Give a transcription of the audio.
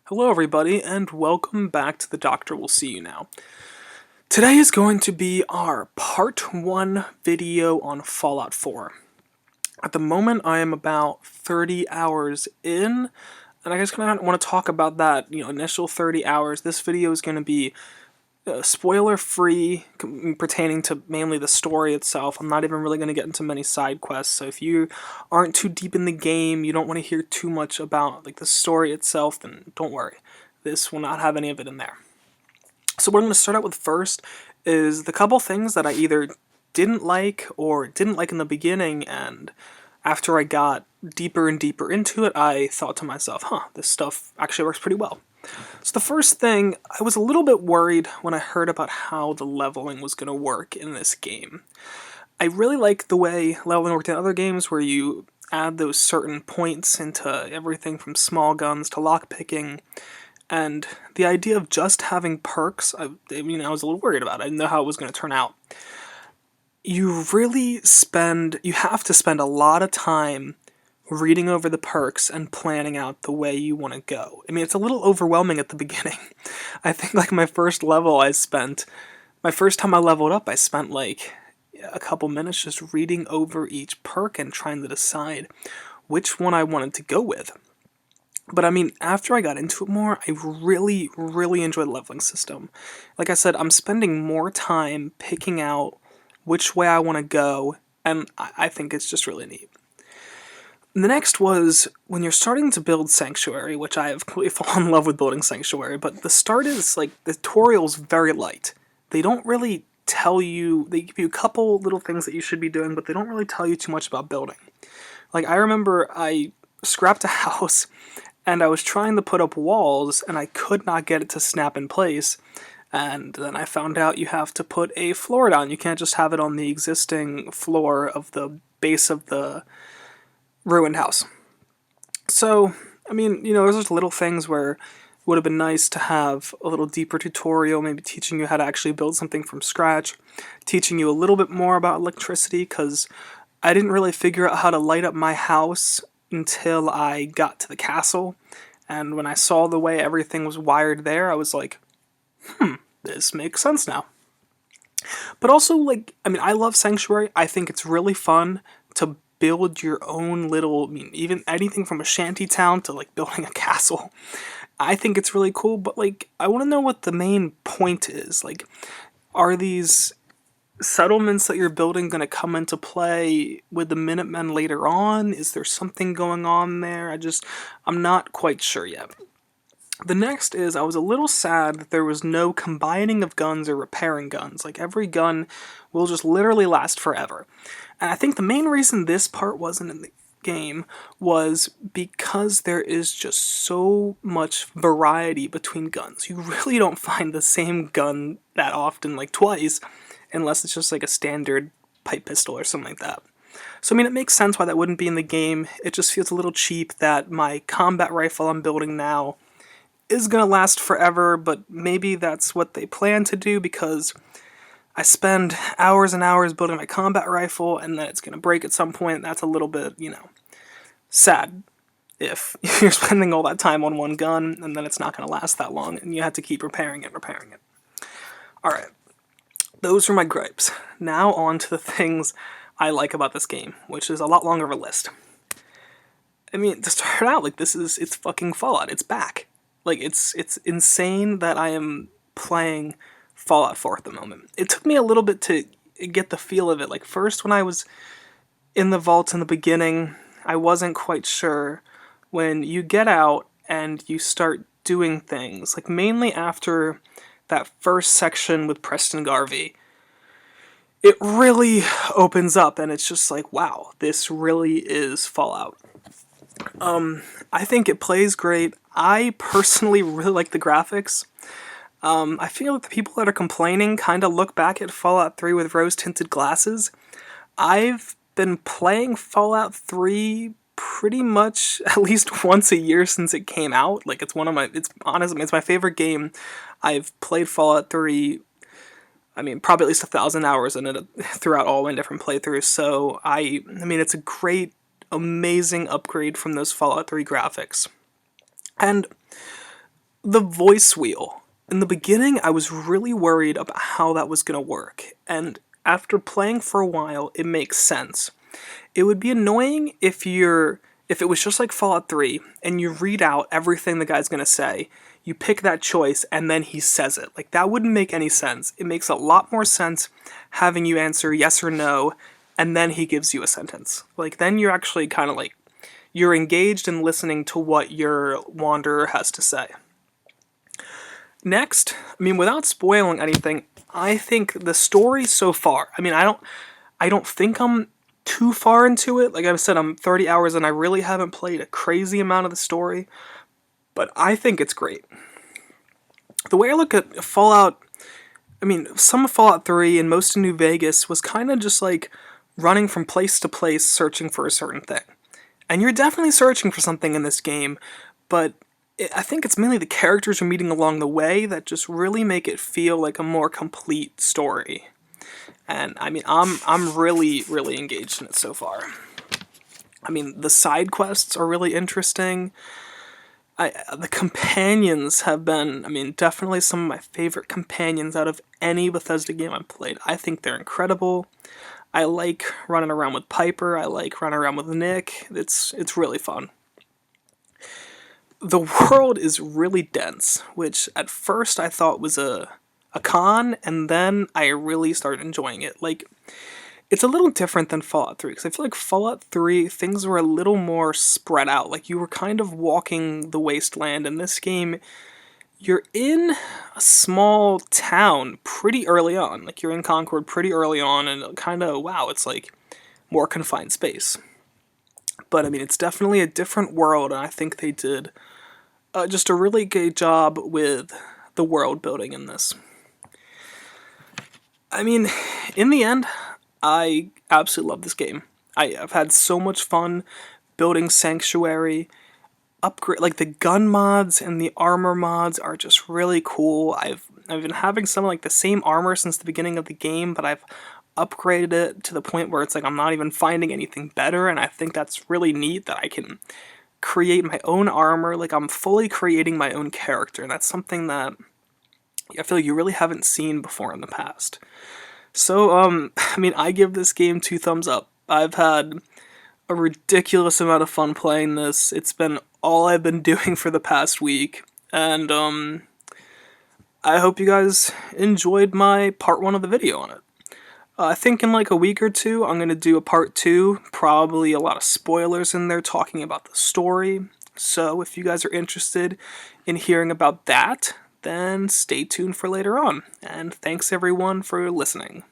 Hello everybody, and welcome back to The Doctor Will See You Now. Today is going to be our part 1 video on Fallout 4. At the moment, I am about 30 hours in, and I just kind of want to talk about that, initial 30 hours. This video is going to be spoiler-free, pertaining to mainly the story itself. I'm not even really going to get into many side quests, so if you aren't too deep in the game, you don't want to hear too much about the story itself, then don't worry. This will not have any of it in there. So what I'm going to start out with first is the couple things that I either didn't like or didn't like in the beginning, and after I got deeper and deeper into it, I thought to myself, this stuff actually works pretty well. So the first thing, I was a little bit worried when I heard about how the leveling was going to work in this game. I really like the way leveling worked in other games where you add those certain points into everything from small guns to lockpicking, and the idea of just having perks, I was a little worried about it. I didn't know how it was going to turn out. You have to spend a lot of time reading over the perks and planning out the way you want to go. I mean, it's a little overwhelming at the beginning. I think my first time I leveled up, I spent a couple minutes just reading over each perk and trying to decide which one I wanted to go with. But I mean, after I got into it more, I really, really enjoyed the leveling system. Like I said, I'm spending more time picking out which way I want to go, and I think it's just really neat. The next was when you're starting to build Sanctuary, which I have completely fallen in love with building Sanctuary, but the start is, the tutorial's very light. They don't really tell you, they give you a couple little things that you should be doing, but they don't really tell you too much about building. I remember I scrapped a house, and I was trying to put up walls, and I could not get it to snap in place, and then I found out you have to put a floor down. You can't just have it on the existing floor of the base of the ruined house. So, I mean, there's just little things where it would have been nice to have a little deeper tutorial, maybe teaching you how to actually build something from scratch, teaching you a little bit more about electricity, because I didn't really figure out how to light up my house until I got to the castle, and when I saw the way everything was wired there, I was like, this makes sense now. But also, I love Sanctuary. I think it's really fun to build your own little, even anything from a shanty town to building a castle. I think it's really cool, but I want to know what the main point is. Are these settlements that you're building going to come into play with the Minutemen later on? Is there something going on there? I'm not quite sure yet. The next is, I was a little sad that there was no combining of guns or repairing guns. Every gun will just literally last forever. And I think the main reason this part wasn't in the game was because there is just so much variety between guns. You really don't find the same gun that often, twice, unless it's just a standard pipe pistol or something like that. So it makes sense why that wouldn't be in the game. It just feels a little cheap that my combat rifle I'm building now is gonna last forever, but maybe that's what they plan to do, because I spend hours and hours building my combat rifle, and then it's gonna break at some point. That's a little bit, sad if you're spending all that time on one gun, and then it's not gonna last that long, and you have to keep repairing it. Alright, those are my gripes. Now on to the things I like about this game, which is a lot longer of a list. To start out, it's fucking Fallout. It's back. It's insane that I am playing Fallout 4 at the moment. It took me a little bit to get the feel of it. First, when I was in the vault in the beginning, I wasn't quite sure. When you get out and you start doing things, mainly after that first section with Preston Garvey, it really opens up, and it's just wow, this really is Fallout. I think it plays great. I personally really like the graphics. I feel like the people that are complaining kind of look back at Fallout 3 with rose-tinted glasses. I've been playing Fallout 3 pretty much at least once a year since it came out. It's my favorite game. I've played Fallout 3, probably at least 1,000 hours in it throughout all my different playthroughs, so it's a great, amazing upgrade from those Fallout 3 graphics. And the voice wheel. In the beginning, I was really worried about how that was going to work, and after playing for a while, it makes sense. It would be annoying if it was just like Fallout 3 and you read out everything the guy's going to say, you pick that choice and then he says it. Like that wouldn't make any sense. It makes a lot more sense having you answer yes or no and then he gives you a sentence. Like then you're actually kind of like you're engaged in listening to what your wanderer has to say. Next, I mean without spoiling anything, I think the story so far, I don't think I'm too far into it. Like I said, I'm 30 hours and I really haven't played a crazy amount of the story, but I think it's great. The way I look at Fallout, some of Fallout 3 and most of New Vegas was kind of just like running from place to place searching for a certain thing. And you're definitely searching for something in this game, but I think it's mainly the characters you're meeting along the way that just really make it feel like a more complete story. And I'm really, really engaged in it so far. The side quests are really interesting. The companions have been, definitely some of my favorite companions out of any Bethesda game I've played. I think they're incredible. I like running around with Piper. I like running around with Nick. It's really fun. The world is really dense, which at first I thought was a con, and then I really started enjoying it. Like, it's a little different than Fallout 3, because I feel like Fallout 3, things were a little more spread out. Like, you were kind of walking the wasteland. In this game, you're in a small town pretty early on. Like, you're in Concord pretty early on, and kind of, wow, it's like more confined space. But, it's definitely a different world, and I think they did just a really good job with the world building in this. In the end, I absolutely love this game. I've had so much fun building Sanctuary. Upgrade like the gun mods and the armor mods are just really cool. I've been having some like the same armor since the beginning of the game, but I've upgraded it to the point where it's like I'm not even finding anything better, and I think that's really neat that I can create my own armor. Like I'm fully creating my own character, and that's something that I feel like you really haven't seen before in the past. So, I give this game 2 thumbs up. I've had a ridiculous amount of fun playing this. It's been all I've been doing for the past week, and, I hope you guys enjoyed my part 1 of the video on it. I think in like a week or two, I'm going to do a part 2, probably a lot of spoilers in there talking about the story. So if you guys are interested in hearing about that, then stay tuned for later on. And thanks everyone for listening.